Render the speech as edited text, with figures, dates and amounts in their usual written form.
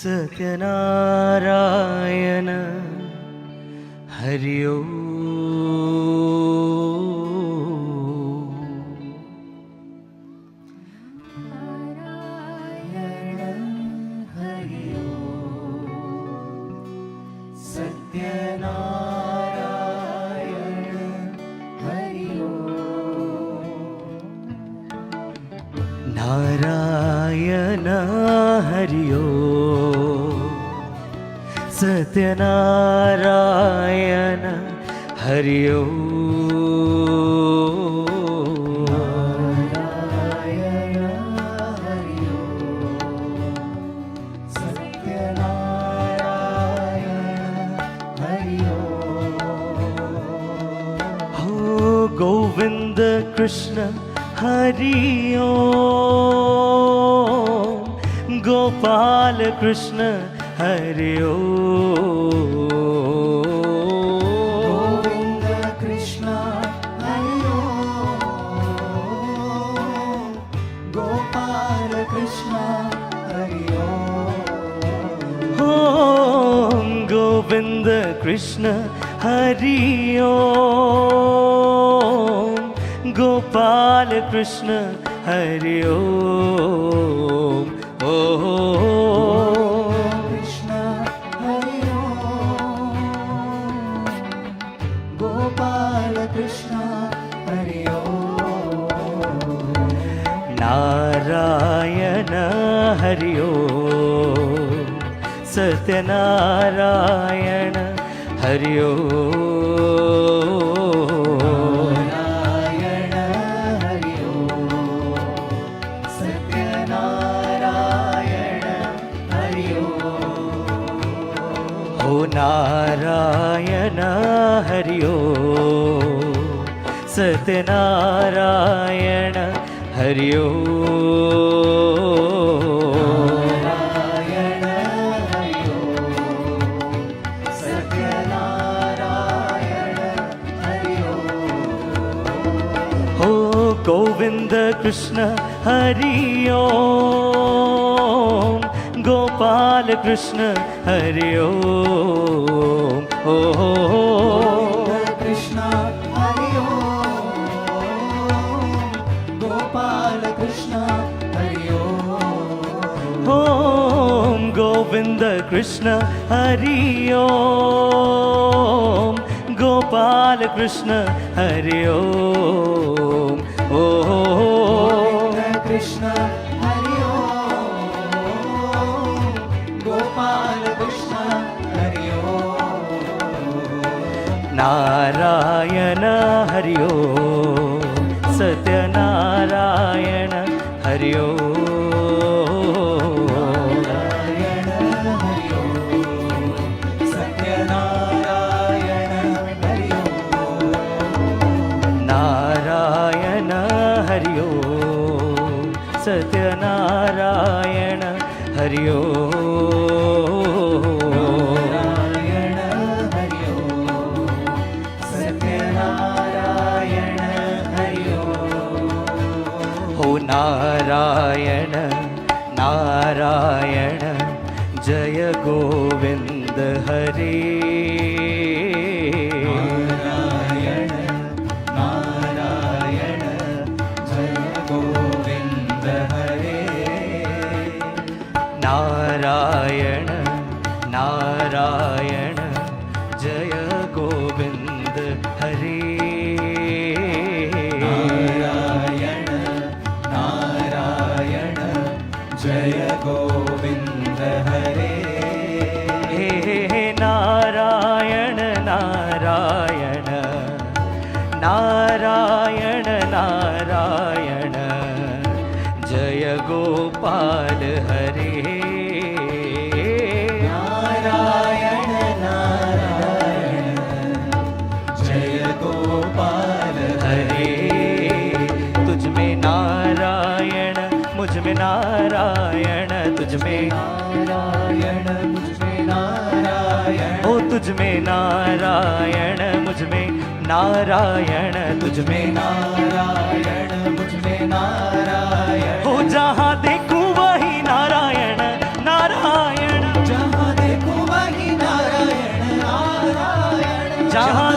सत्यनारायण हरि ओम। नारायण हरि ओम। सत्यनारायण हरि ओम। नारायण हरि ओम। सत्यनारायण हरि ओम। हो गोविंद कृष्ण हरि ओम। गोपाल कृष्ण हरि ओम। गोविंद कृष्ण हरि ओम। गोपाल कृष्ण हरि ओम। गोविंद कृष्ण हरि ओम। गोपाल कृष्ण हरि ओम। कृष्ण हरि ओम। गोपाल कृष्ण हरि ओम। नारायण हरि ओम। सत्यनारायण हरि ओम। नारायण हरि ओम। सत्यनारायण हरि ओम। नारायण हरि ओम। सत्यनारायण हरि ओम। हो गोविंद कृष्ण हरि ओम। गोपाल कृष्ण हरि ओम। कृष्ण हरि ओम। गोपाल कृष्ण हरि ओम। गोविंद कृष्ण हरि ओम। गोपाल कृष्ण हरि ओम। कृष्ण हरि ओम। गोपाल कृष्ण हरि ओम। नारायण हरि ओम। सत्यनारायण हरि ओम। नारायण हरि ओम। सत्यनारायण हरि ओम। नारायण हरि ओम। सत्यनारायण हरि ओम। नारायण हरि ओम। सत्यनारायण हरि ओम। हो नारायण नारायण जय गोविंद हरे। नारायण नारायण जय गोविंद हरे। नारायण नारायण जय गोविंद हरे। नारायण नारायण जय गोविंद हरे। नारायण नारायण नारायण नारायण जय गोपाल हरे। नारायण नारायण जय गोपाल हरे। तुझ में नारायण मुझ में नारायण। तुझ में नारायण मुझ में नारायण। ओ तुझ में नारायण मुझ में नारायण। तुझ में नारायण मुझ में नारायण। हो जहाँ देखूं वही नारायण नारायण। जहाँ